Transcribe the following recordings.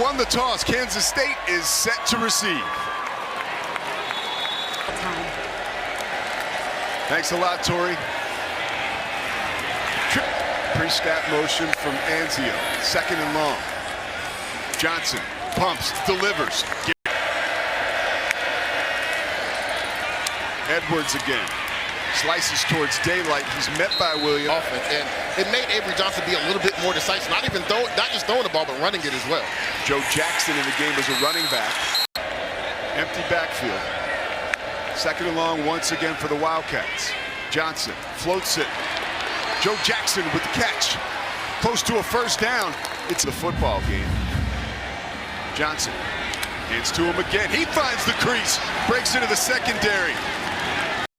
won the toss. Kansas State is set to receive. Thanks a lot, Tori. Pre-snap motion from Anzio. 2nd and long. Johnson pumps, delivers. Edwards again. Slices towards daylight. He's met by Williams. Offense, and it made Avery Johnson be a little bit more decisive. Not just throwing the ball, but running it as well. Joe Jackson in the game as a running back. Empty backfield. 2nd and long once again for the Wildcats. Johnson floats it. Joe Jackson with the catch. Close to a 1st down. It's the football game. Johnson hands to him again. He finds the crease. Breaks into the secondary.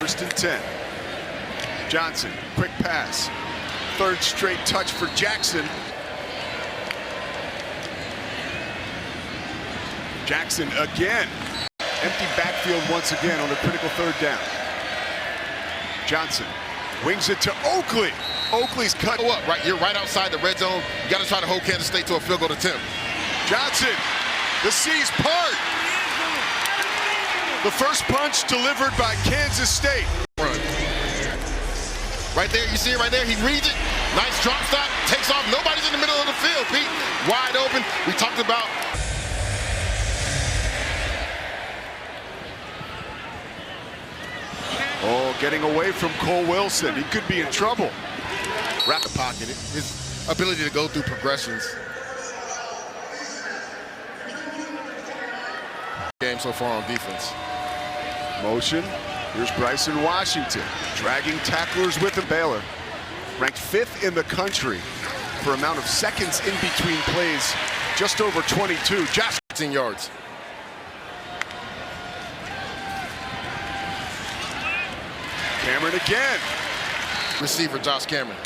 1st and 10. Johnson, quick pass. 3rd straight touch for Jackson. Jackson again. Empty backfield once again on a critical 3rd down. Johnson wings it to Oakley. Oakley's cut. Go up, right? You're right outside the red zone. You got to try to hold Kansas State to a field goal attempt. Johnson, the seas part. The first punch delivered by Kansas State. Run. Right there, you see it right there. He reads it. Nice drop stop. Takes off. Nobody's in the middle of the field, Pete. Wide open. We talked about. Oh, getting away from Cole Wilson. He could be in trouble. Wrap the pocket. His ability to go through progressions. Game so far on defense. Motion. Here's Bryson Washington. Dragging tacklers with him. Baylor ranked 5th in the country for amount of seconds in between plays. Just over 22. Josh. 10 yards. Cameron again. Receiver Josh Cameron.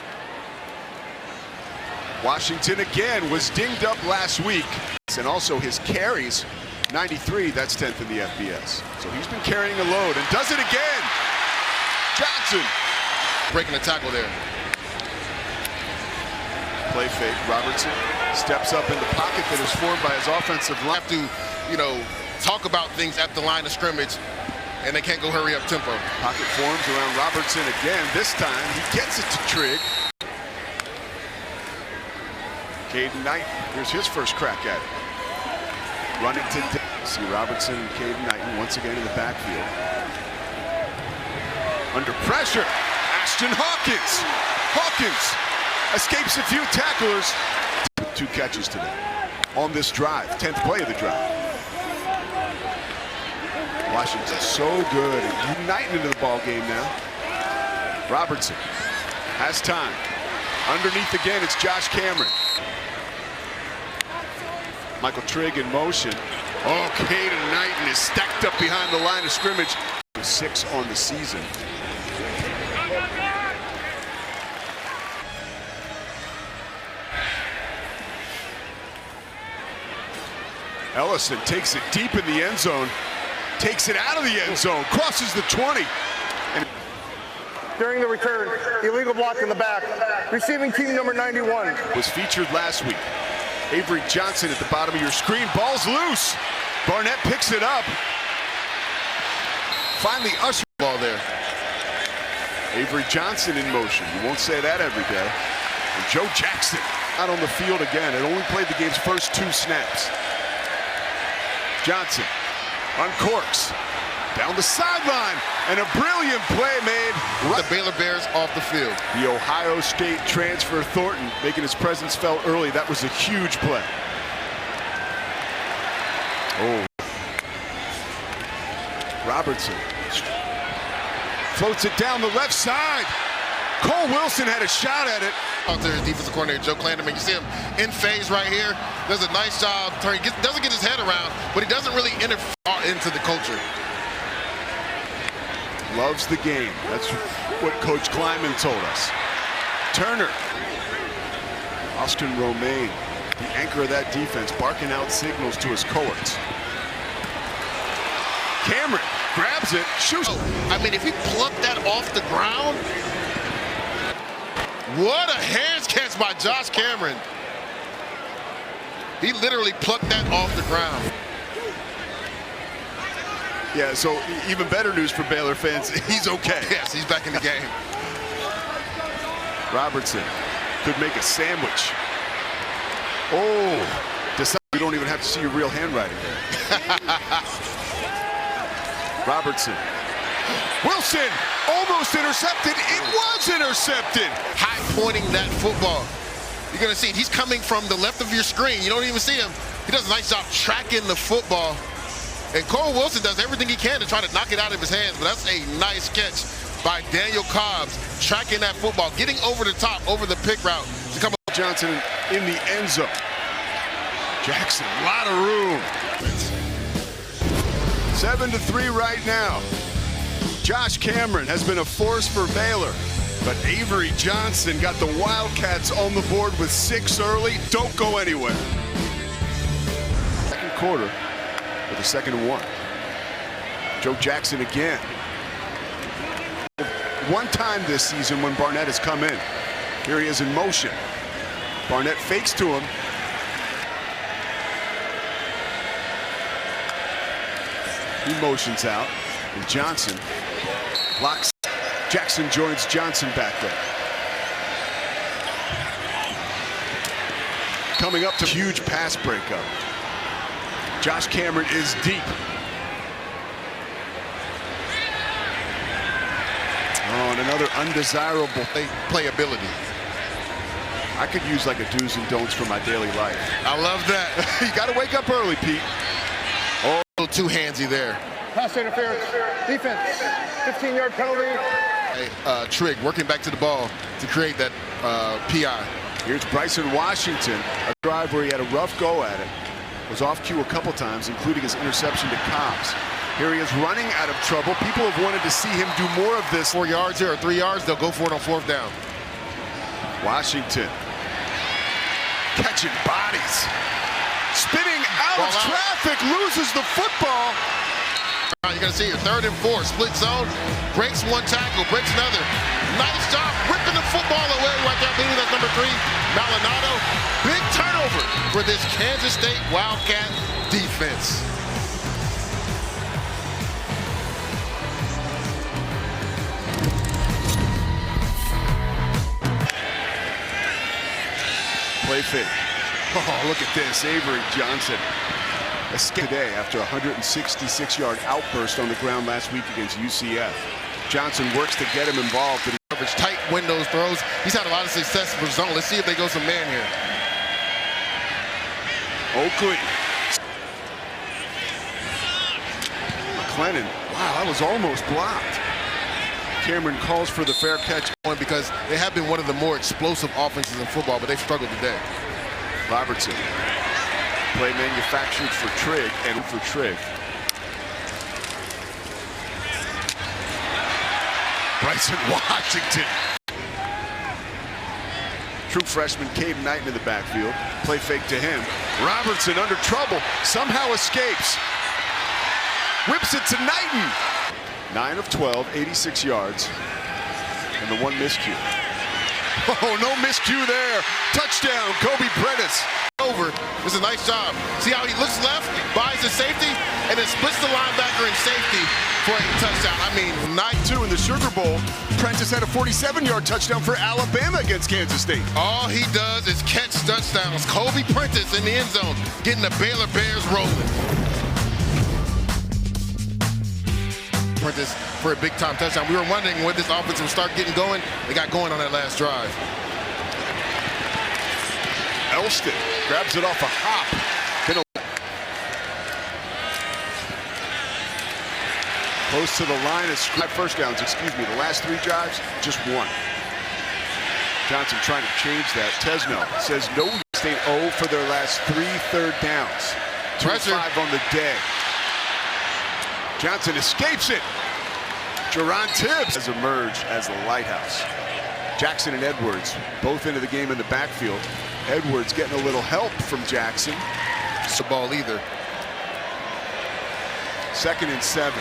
Washington again was dinged up last week. And also his carries, 93, that's 10th in the FBS. So he's been carrying a load and does it again. Johnson. Breaking the tackle there. Play fake. Robertson steps up in the pocket that is formed by his offensive line. Have to, talk about things at the line of scrimmage, and they can't go hurry up tempo. Pocket forms around Robertson again. This time he gets it to Trigg. Caden Knight, here's his first crack at it. Running to see Robertson and Caden Knight once again in the backfield. Under pressure, Ashton Hawkins. Hawkins escapes a few tacklers. 2 catches today on this drive, 10th play of the drive. Washington so good at uniting into the ball game now. Robertson has time. Underneath again, it's Josh Cameron. Michael Trigg in motion. Oh, Caden Knighton is stacked up behind the line of scrimmage. 6 on the season. Ellison takes it deep in the end zone. Takes it out of the end zone. Crosses the 20. And during the return, illegal block in the back. Receiving team number 91. Was featured last week. Avery Johnson at the bottom of your screen. Ball's loose. Barnett picks it up. Finally, Usher ball there. Avery Johnson in motion. You won't say that every day. And Joe Jackson out on the field again. It only played the game's first 2 snaps. Johnson uncorks. Down the sideline. And a brilliant play made. Right. The Baylor Bears off the field. The Ohio State transfer Thornton making his presence felt early. That was a huge play. Oh. Robertson floats it down the left side. Cole Wilson had a shot at it. Out there, his defensive coordinator, Joe Klanderman. You see him in phase right here. Does a nice job. Doesn't get his head around, but he doesn't really interfere into the culture. Loves the game. That's what Coach Kleiman told us. Turner. Austin Romaine, the anchor of that defense, barking out signals to his cohorts. Cameron grabs it, shoots. I mean, if he plucked that off the ground, what a hands catch by Josh Cameron. He literally plucked that off the ground. Yeah, so even better news for Baylor fans, he's okay. Yes, he's back in the game. Robertson could make a sandwich. Oh, we don't even have to see your real handwriting there. Robertson. Wilson almost intercepted. It was intercepted. High pointing that football. You're going to see it. He's coming from the left of your screen. You don't even see him. He does a nice job tracking the football. And Cole Wilson does everything he can to try to knock it out of his hands. But that's a nice catch by Daniel Cobbs, tracking that football, getting over the top, over the pick route to come up. Johnson in the end zone. Jackson, a lot of room. 7-3 right now. Josh Cameron has been a force for Baylor, but Avery Johnson got the Wildcats on the board with 6 early. Don't go anywhere. Second quarter with a 2nd and 1. Joe Jackson again. One time this season when Barnett has come in. Here he is in motion. Barnett fakes to him. He motions out, and Johnson blocks. Jackson joins Johnson back there. Coming up to huge pass breakup. Josh Cameron is deep. Oh, and another undesirable playability. I could use like a do's and don'ts for my daily life. I love that. You got to wake up early, Pete. Oh, a little too handsy there. Pass interference. Defense. 15-yard penalty. Trigg working back to the ball to create that PI. Here's Bryson Washington, a drive where he had a rough go at it. Was off cue a couple times, including his interception to Cobbs. Here he is running out of trouble. People have wanted to see him do more of this. 4 yards here or 3 yards, they'll go for it on 4th down. Washington catching bodies. Spinning out of traffic, loses the football. You're going to see your 3rd and 4, split zone, breaks one tackle, breaks another. Nice job ripping the football away right there. I believe that's number 3, Maldonado. Big turnover for this Kansas State Wildcat defense. Play fake. Oh, look at this. Avery Johnson escaped today after a 166-yard outburst on the ground last week against UCF. Johnson works to get him involved. But tight windows throws. He's had a lot of success for zone. Let's see if they go some man here. Oakley. McLennan. Wow, that was almost blocked. Cameron calls for the fair catch. Because they have been one of the more explosive offenses in football, but they've struggled today. Robertson. Play manufactured for Trigg and for Trigg. Bryson Washington. True freshman Cade Knighton in the backfield. Play fake to him. Robertson under trouble. Somehow escapes. Whips it to Knighton. 9 of 12, 86 yards. And the 1 miscue. Oh, no miscue there. Touchdown, Kobe Prentice. Over. This is a nice job. See how he looks left, buys the safety, and then splits the linebacker in safety for a touchdown. I mean, night 2 in the Sugar Bowl. Prentice had a 47-yard touchdown for Alabama against Kansas State. All he does is catch touchdowns. Kobe Prentice in the end zone, getting the Baylor Bears rolling. Prentice for a big-time touchdown. We were wondering when this offense would start getting going. They got going on that last drive. Elston grabs it off a hop. Close to the line of 5 first downs, excuse me. The last 3 drives, just 1. Johnson trying to change that. Tesno says no, State 0 for their last 3 third downs. 2-5 on the day. Johnson escapes it. Jerron Tibbs has emerged as the lighthouse. Jackson and Edwards both into the game in the backfield. Edwards getting a little help from Jackson. It's the ball either. 2nd and 7.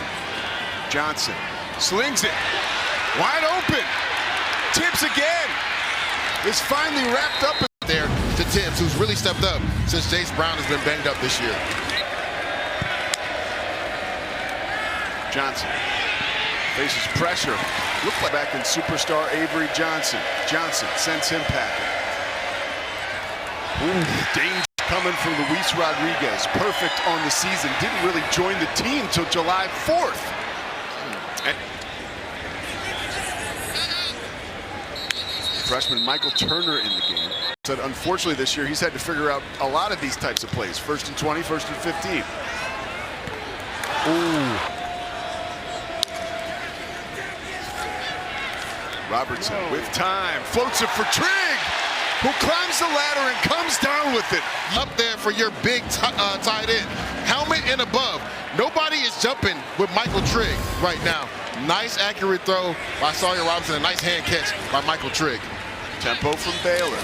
Johnson slings it. Wide open. Tibbs again. It's finally wrapped up there. to Tibbs, who's really stepped up since Jace Brown has been banged up this year. Johnson faces pressure. Looked like back in superstar Avery Johnson. Johnson sends him packing. Ooh, danger coming from Luis Rodriguez. Perfect on the season. Didn't really join the team till July 4th. Freshman Michael Turner in the game. Said unfortunately this year he's had to figure out a lot of these types of plays. 1st and 20, 1st and 15. Ooh. Robertson with time, floats it for Trigg, who climbs the ladder and comes down with it. Up there for your big tight end. Helmet and above. Nobody is jumping with Michael Trigg right now. Nice accurate throw by Sawyer Robinson. A nice hand catch by Michael Trigg. Tempo from Baylor.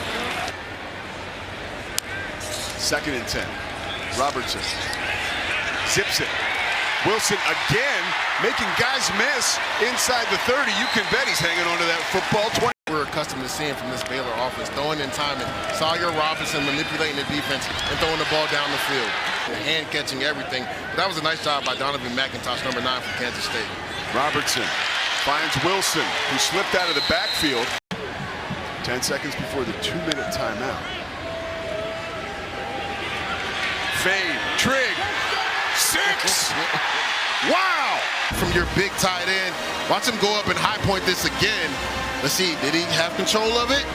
2nd and 10. Robertson zips it. Wilson again making guys miss inside the 30. You can bet he's hanging on to that football. We're accustomed to seeing from this Baylor offense, throwing in time, and Sawyer Robinson manipulating the defense and throwing the ball down the field. Hand catching everything. But that was a nice job by Donovan McIntosh, number 9 from Kansas State. Robertson finds Wilson, who slipped out of the backfield. 10 seconds before the 2-minute timeout. Fade, Trigg, 6! Wow! From your big tight end, watch him go up and high point this again. Let's see, did he have control of it?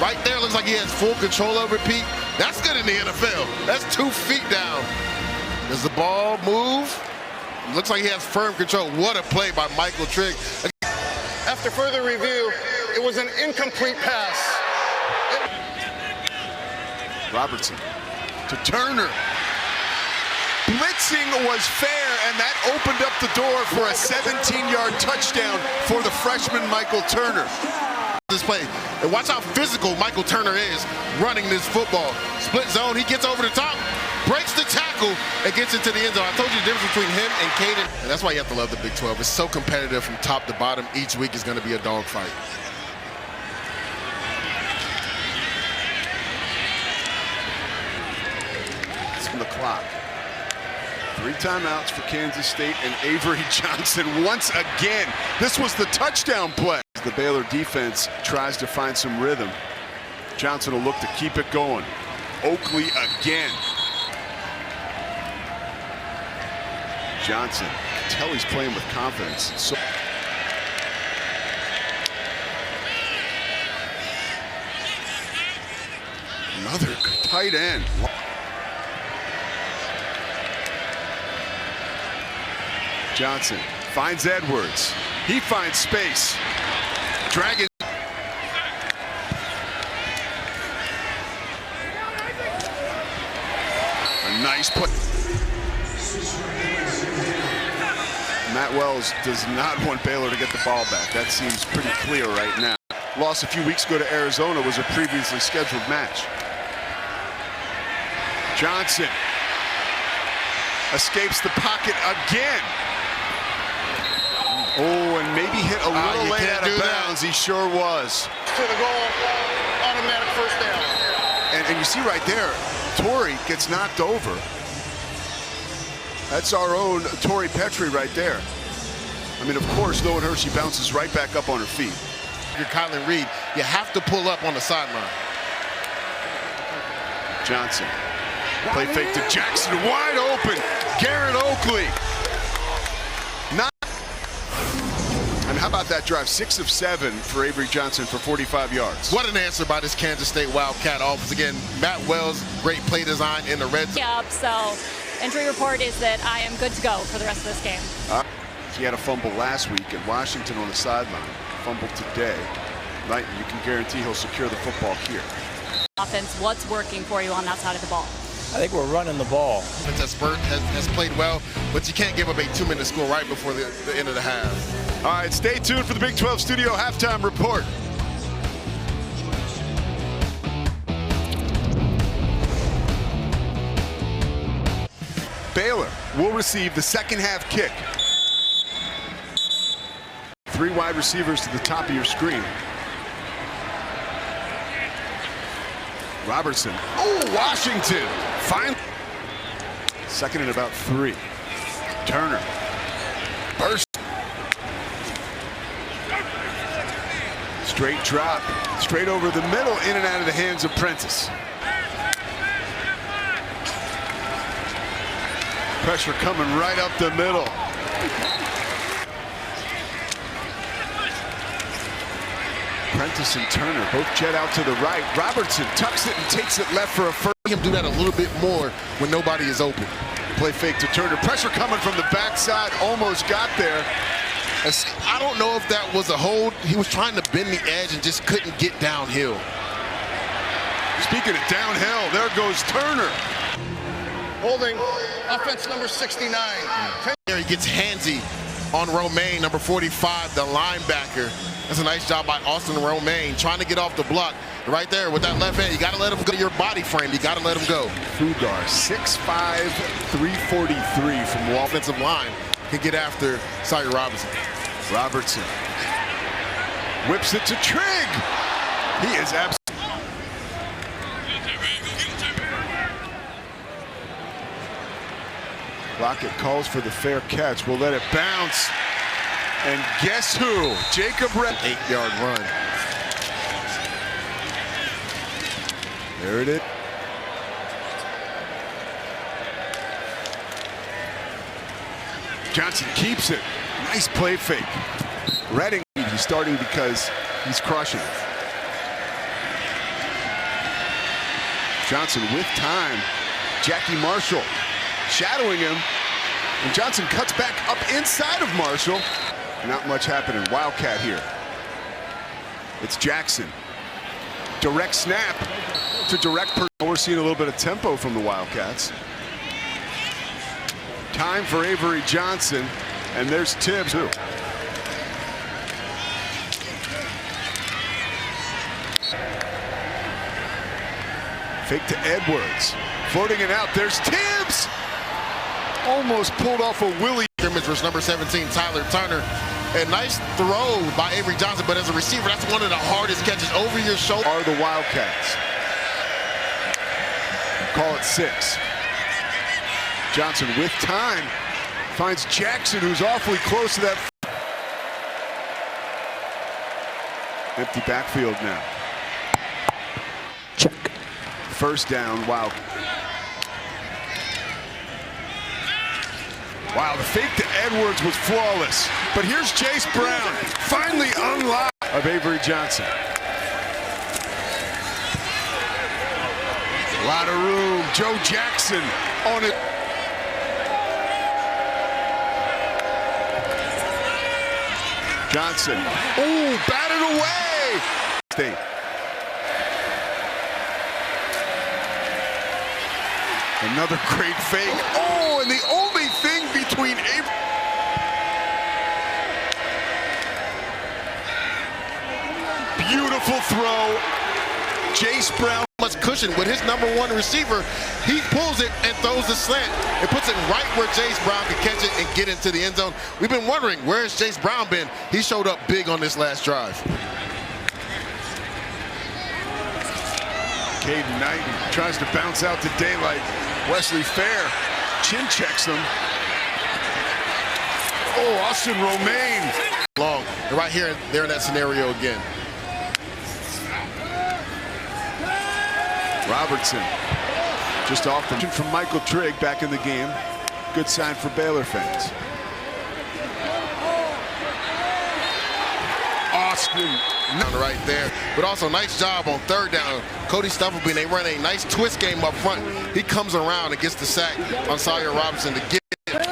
Right there, looks like he has full control over it, Pete. That's good in the NFL. That's 2 feet down. Does the ball move? Looks like he has firm control. What a play by Michael Trigg. After further review, it was an incomplete pass. Robertson to Turner. Blitzing was fair, and that opened up the door for a 17-yard touchdown for the freshman Michael Turner. This play, and watch how physical Michael Turner is running this football. Split zone, he gets over the top, breaks the tackle, and gets into the end zone. I told you the difference between him and Caden. And that's why you have to love the Big 12. It's so competitive from top to bottom. Each week is going to be a dogfight. It's from the clock. 3 timeouts for Kansas State, and Avery Johnson once again. This was the touchdown play. The Baylor defense tries to find some rhythm. Johnson will look to keep it going. Oakley again. Johnson, you can tell he's playing with confidence. So another tight end. Johnson finds Edwards. He finds space. Dragon. A nice play. Matt Wells does not want Baylor to get the ball back. That seems pretty clear right now. Lost a few weeks ago to Arizona, was a previously scheduled match. Johnson escapes the pocket again. Oh, and maybe hit a little late out of bounds. He sure was. To the goal, automatic first down. And you see right there, Torrey gets knocked over. That's our own Tori Petrie right there. I mean, of course, Lowen Hershey bounces right back up on her feet. You're Kylan Reed. You have to pull up on the sideline. Johnson. Play fake to Jackson, wide open. Garrett Oakley. And how about that drive? 6 of 7 for Avery Johnson for 45 yards. What an answer by this Kansas State Wildcat offense. Again, Matt Wells, great play design in the red zone. Yep, so injury report is that I am good to go for the rest of this game. He had a fumble last week at Washington on the sideline. Fumbled today. Right, you can guarantee he'll secure the football here. Offense, what's working for you on that side of the ball? I think we're running the ball. Spurt has played well, but you can't give up a 2-minute score right before the end of the half. All right, stay tuned for the Big 12 Studio Halftime Report. Baylor will receive the second half kick. 3 wide receivers to the top of your screen. Robertson. Oh, Washington. Fine. Second and about 3. Turner. Burst. Straight drop. Straight over the middle. In and out of the hands of Prentice. Pressure coming right up the middle. Prentice and Turner both jet out to the right. Robertson tucks it and takes it left for a first. Him do that a little bit more when nobody is open. Play fake to Turner. Pressure coming from the backside. Almost got there. I don't know if that was a hold. He was trying to bend the edge and just couldn't get downhill. Speaking of downhill, there goes Turner. Holding, offense number 69. There he gets handsy on Romaine, number 45, the linebacker. That's a nice job by Austin Romaine, trying to get off the block. Right there with that left hand, you got to let him go to your body frame. You got to let him go. Fugar, 6'5", 343 from the offensive line can get after Sawyer Robinson. Robertson whips it to Trigg. He is absolutely. Lockett calls for the fair catch. We'll let it bounce. And guess who? Jacob Red. 8-yard run. There it is. Johnson keeps it. Nice play fake. Redding, he's starting because he's crushing it. Johnson with time. Jackie Marshall shadowing him. And Johnson cuts back up inside of Marshall. Not much happening. Wildcat here. It's Jackson. Direct snap to direct. We're seeing a little bit of tempo from the Wildcats. Time for Avery Johnson, and there's Tibbs too. Fake to Edwards, floating it out. There's Tibbs. Almost pulled off a Willie. Scrimmage versus number 17, Tyler Turner. A nice throw by Avery Johnson, but as a receiver, that's one of the hardest catches over your shoulder. Are the Wildcats. Call it 6. Johnson with time finds Jackson, who's awfully close to that. Empty backfield now. Check. First down, Wow, the fake to Edwards was flawless. But here's Jace Brown, finally unlocked of Avery Johnson. A lot of room. Joe Jackson on it. Johnson, ooh, batted away. State. Another great fake. Oh, and the only thing between Avery. Beautiful throw. Jace Brown. Much cushion with his number 1 receiver. He pulls it and throws the slant. It puts it right where Jace Brown can catch it and get into the end zone. We've been wondering, where has Jace Brown been? He showed up big on this last drive. Caden Knighton tries to bounce out to daylight. Wesley Fair chin checks him. Oh, Austin Romaine. Long. And right here, they're in that scenario again. Robertson just off the from Michael Trigg back in the game. Good sign for Baylor fans. Austin right there, but also nice job on third down. Cody Stufflebean, they run a nice twist game up front. He comes around and gets the sack on Sawyer Robinson to get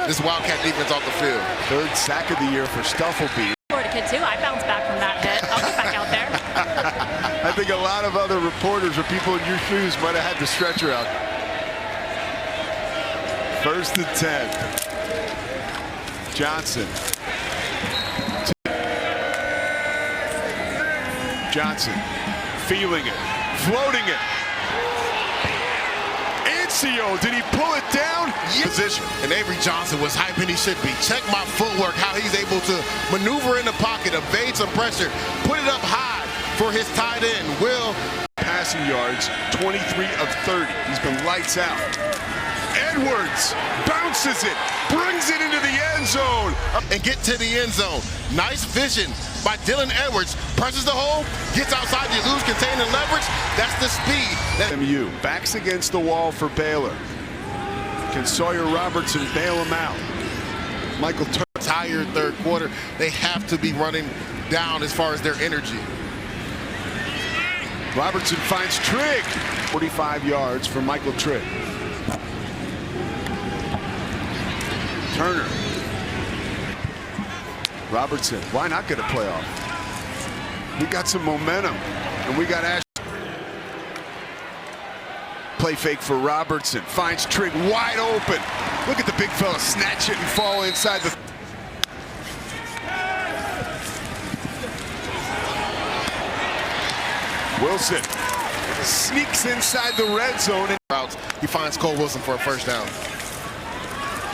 this Wildcat defense off the field. 3rd sack of the year for Stufflebean. For a kid too, I bounced back from that hit. I'll get back out there. I think a lot of other reporters or people in your shoes might have had the stretcher out. 1st and 10. Johnson. Johnson feeling it, floating it. Ancio, did he pull it down? Yes. Position. And Avery Johnson was hyping he should be. Check my footwork, how he's able to maneuver in the pocket, evade some pressure, put it up high for his tight end, Will. Pass passing yards, 23 of 30. He's been lights out. Edwards bounces it, brings it into the end zone. And get to the end zone. Nice vision by Dylan Edwards. Presses the hole, gets outside, you lose, contain and leverage. That's the speed. MU backs against the wall for Baylor. Can Sawyer Robertson bail him out? Michael Tired third quarter. They have to be running down as far as their energy. Robertson finds Trigg. 45 yards for Michael Trigg. Turner. Robertson, why not get a playoff? We got some momentum, and we got Ash. Play fake for Robertson. Finds Trigg wide open. Look at the big fella snatch it and fall inside the... Wilson sneaks inside the red zone. And he finds Cole Wilson for a first down.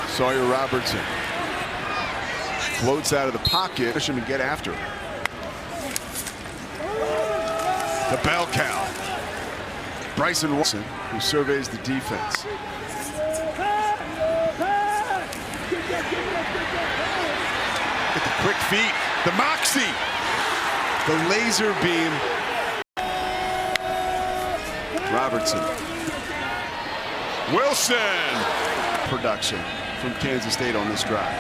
Sawyer Robertson floats out of the pocket. Push him and get after him. The bell cow. Bryson Wilson, who surveys the defense. With the quick feet, the moxie, the laser beam. Robertson. Wilson. Production from Kansas State on this drive.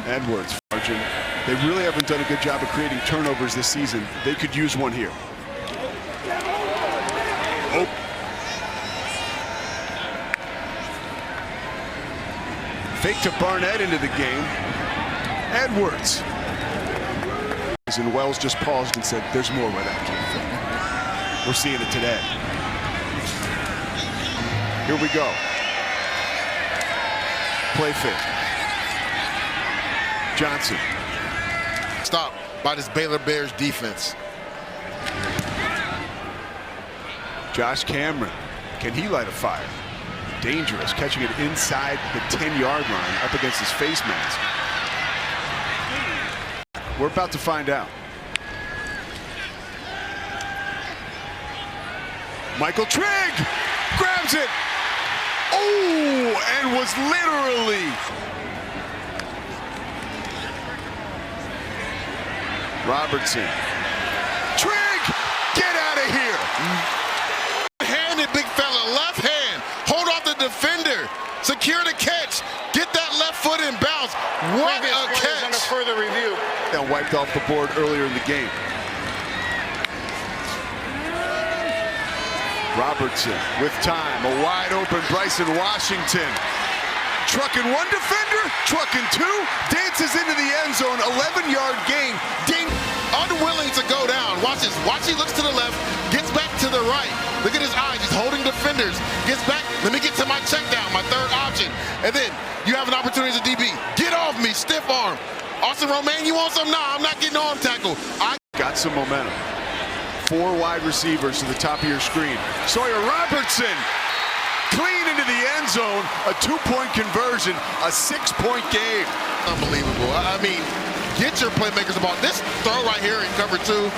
Edwards, margin. They really haven't done a good job of creating turnovers this season. They could use one here. Oh. Fake to Barnett into the game. Edwards. And Wells just paused and said, there's more where that came from. We're seeing it today. Here we go. Play fake. Johnson. Stopped by this Baylor Bears defense. Josh Cameron. Can he light a fire? Dangerous, catching it inside the 10-yard line up against his face mask. We're about to find out. Michael Trigg grabs it. Oh, and was literally. Robertson. Trigg, get out of here. Handed big fella, left hand. Hold off the defender. Secure the catch. Get that left foot in bounce. What a catch. Under further review. And wiped off the board earlier in the game. Robertson with time. A wide open Bryson Washington. Trucking one defender, trucking two, dances into the end zone, 11-yard gain. Unwilling to go down. Watch this. Watch, he looks to the left, gets back to the right. Look at his eyes. He's holding defenders. Gets back. Let me get to my check down, my third option. And then you have an opportunity as a DB. Get off me, stiff arm. Austin Romaine, you want some? Nah, I'm not getting arm tackle. I got some momentum. 4 wide receivers to the top of your screen. Sawyer Robertson, clean into the end zone. A 2-point conversion, a 6-point game. Unbelievable. I mean, get your playmakers the ball. This throw right here in cover 2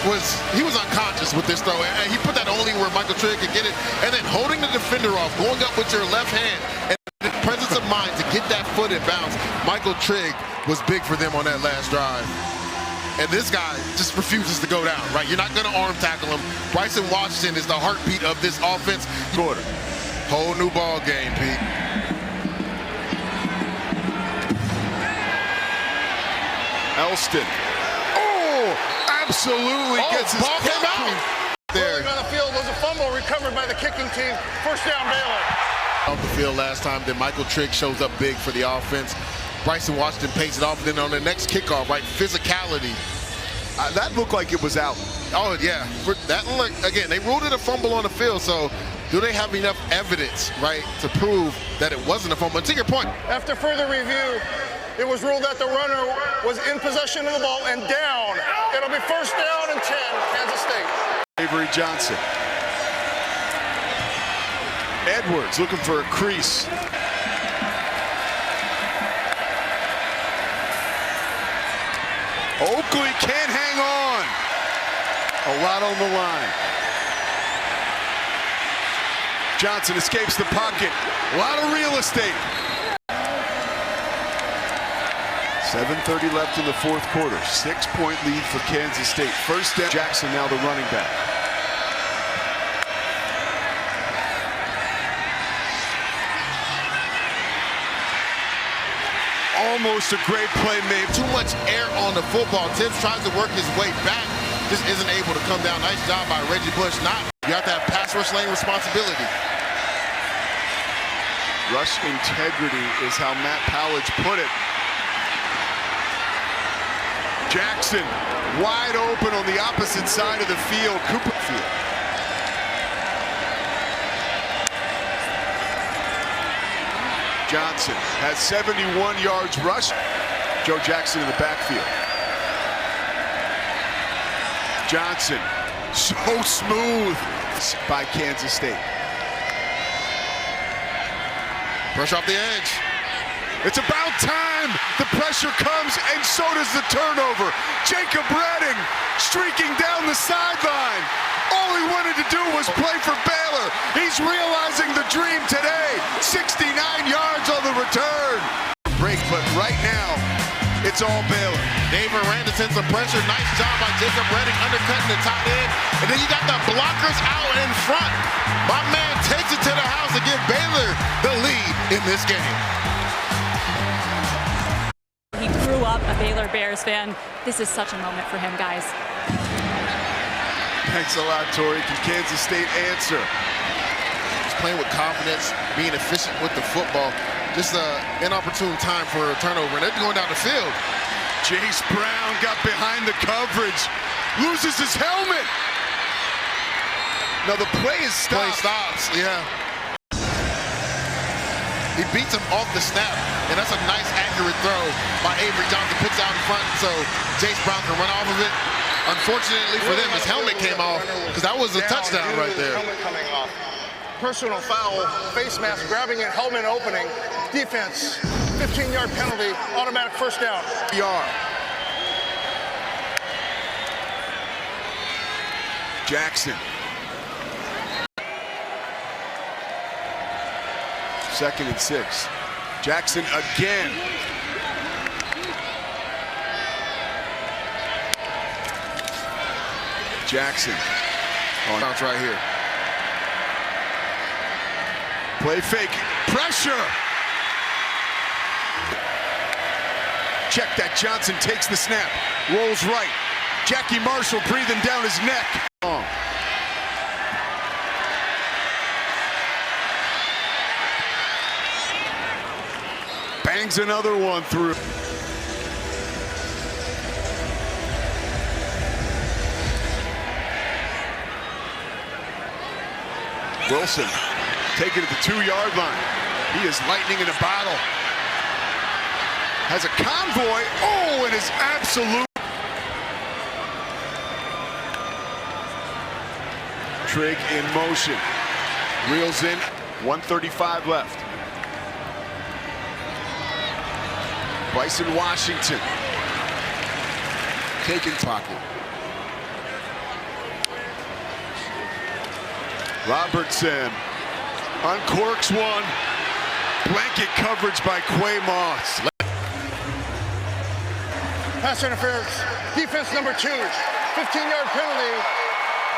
he was unconscious with this throw, and he put that only where Michael Trigg could get it, and then holding the defender off, going up with your left hand, and the presence of mind to get that foot in bounds. Michael Trigg was big for them on that last drive. And this guy just refuses to go down, right? You're not going to arm tackle him. Bryson Washington is the heartbeat of this offense. Quarter. Whole new ball game, Pete. Elston. Oh, absolutely gets his ball came out. There. On the field was a fumble recovered by the kicking team. First down, Baylor. Off the field last time, then Michael Trigg shows up big for the offense. Bryson Washington pays it off. Then on the next kickoff, right, physicality. That looked like it was out. Oh, yeah. Again, they ruled it a fumble on the field, so do they have enough evidence, right, to prove that it wasn't a fumble? And to your point. After further review, it was ruled that the runner was in possession of the ball and down. It'll be first down and 10, Kansas State. Avery Johnson. Edwards looking for a crease. Oakley can't hang on. A lot on the line. Johnson escapes the pocket. A lot of real estate. 7:30 left in the fourth quarter. 6-point lead for Kansas State. First down. Jackson now the running back. Almost a great play made. Too much air on the football. Tibbs tries to work his way back. Just isn't able to come down. Nice job by Reggie Bush. You have to have pass rush lane responsibility. Rush integrity is how Matt Powledge put it. Jackson wide open on the opposite side of the field. Cooper field. Johnson has 71 yards rush. Joe Jackson in the backfield. Johnson, so smooth by Kansas State. Pressure off the edge. It's about time. The pressure comes, and so does the turnover. Jacob Redding streaking down the sideline. All he wanted to do was play for Baylor. He's realizing the dream today. 69 yards on the return. Break, but right now, it's all Baylor. Dave Miranda sends some pressure. Nice job by Jacob Redding undercutting the tight end. And then you got the blockers out in front. My man takes it to the house to give Baylor the lead in this game. He grew up a Baylor Bears fan. This is such a moment for him, guys. Thanks a lot, Tori. Can Kansas State answer? He's playing with confidence, being efficient with the football. Just an inopportune time for a turnover, and they're going down the field. Jace Brown got behind the coverage, loses his helmet. Now the play is stopped. Play stops, yeah. He beats him off the snap, and that's a nice, accurate throw by Avery Johnson. Puts it out in front so Jace Brown can run off of it. Unfortunately for them, his helmet came off because that was a touchdown right there. Helmet coming off. Personal foul, face mask grabbing it, helmet opening. Defense, 15-yard penalty, automatic first down. Jackson. Second and 6. Jackson again. Jackson. Bounce right here. Play fake. Pressure. Check that. Johnson takes the snap. Rolls right. Jackie Marshall breathing down his neck. Bangs another one through. Wilson taking it to the 2-yard line. He is lightning in a bottle. Has a convoy. Oh, it is absolute. Trigg in motion. Reels in. 1:35 left. Bryson Washington. Taking pocket. Robertson uncorks one. Blanket coverage by Quay Moss. Pass interference. Defense number 2. 15-yard penalty.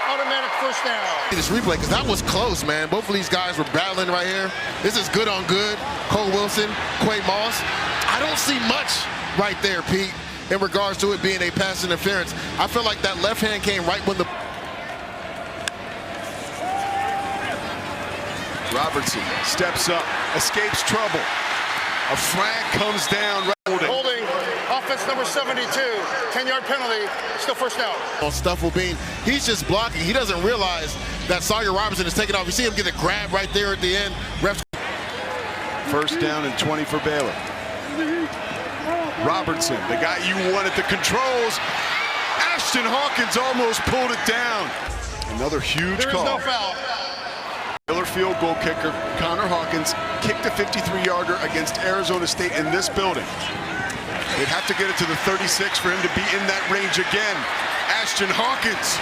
Automatic first down. This replay, because that was close, man. Both of these guys were battling right here. This is good on good. Cole Wilson, Quay Moss. I don't see much right there, Pete, in regards to it being a pass interference. I feel like that left hand came right when the... Robertson steps up, escapes trouble. A flag comes down. Holding offense number 72. 10-yard penalty. Still first down. On Stufflebean, he's just blocking. He doesn't realize that Sawyer Robertson is taking off. You see him get a grab right there at the end. Refs. First down and 20 for Baylor. Robertson, the guy you want at the controls. Ashton Hawkins almost pulled it down. Another huge call. There is no foul. Baylor field goal kicker Connor Hawkins kicked a 53-yarder against Arizona State in this building. They'd have to get it to the 36 for him to be in that range again. Ashton Hawkins.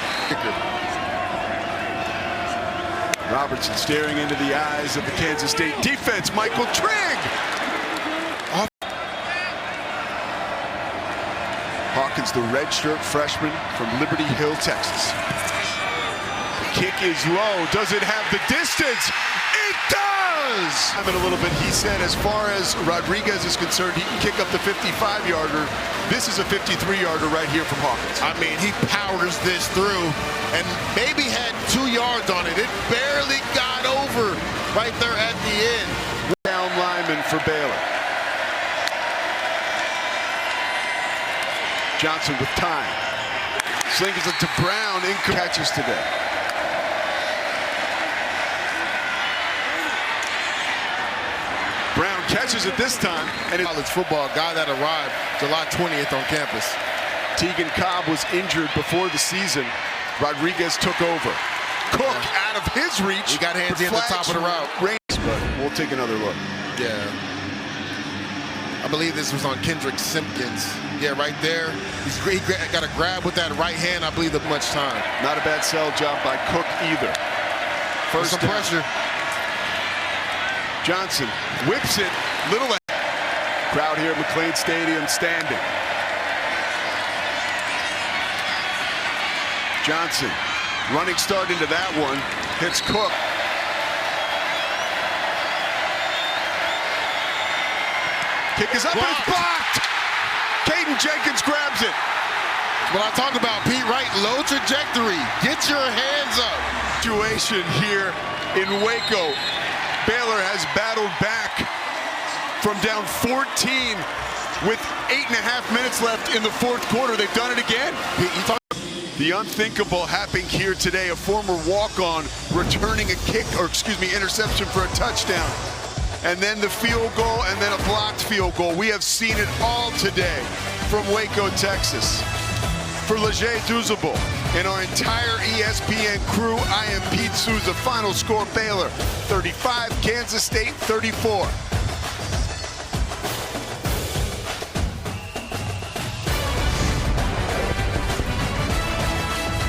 Robertson staring into the eyes of the Kansas State defense. Michael Trigg. Hawkins, the redshirt freshman from Liberty Hill, Texas. The kick is low. Does it have the distance? It does! I mean, a little bit, he said, as far as Rodriguez is concerned, he can kick up the 55-yarder. This is a 53-yarder right here from Hawkins. I mean, he powers this through and maybe had 2 yards on it. It barely got over right there at the end. Down lineman for Baylor. Johnson with time. Slings it to Brown. Catches today. Brown catches it this time. And College football guy that arrived July 20th on campus. Tegan Cobb was injured before the season. Rodriguez took over. Cook out of his reach. He got hands in the top of the route. But we'll take another look. Yeah. I believe this was on Kendrick Simpkins. Yeah, right there. He got a grab with that right hand. I believe that much time. Not a bad sell job by Cook either. First some pressure. Johnson whips it. Little crowd here at McLean Stadium standing. Johnson running start into that one. Hits Cook. Kick is up and it's blocked. Caden Jenkins grabs it. What I talked about, Pete, right? Low trajectory. Get your hands up. Situation here in Waco. Baylor has battled back from down 14 with 8.5 minutes left in the fourth quarter. They've done it again. The unthinkable happening here today. A former walk-on returning a kick, or interception for a touchdown. And then the field goal, and then a blocked field goal. We have seen it all today from Waco, Texas. For Leger Duzable and our entire ESPN crew, I am Pete Souza. Final score, Baylor 35, Kansas State 34.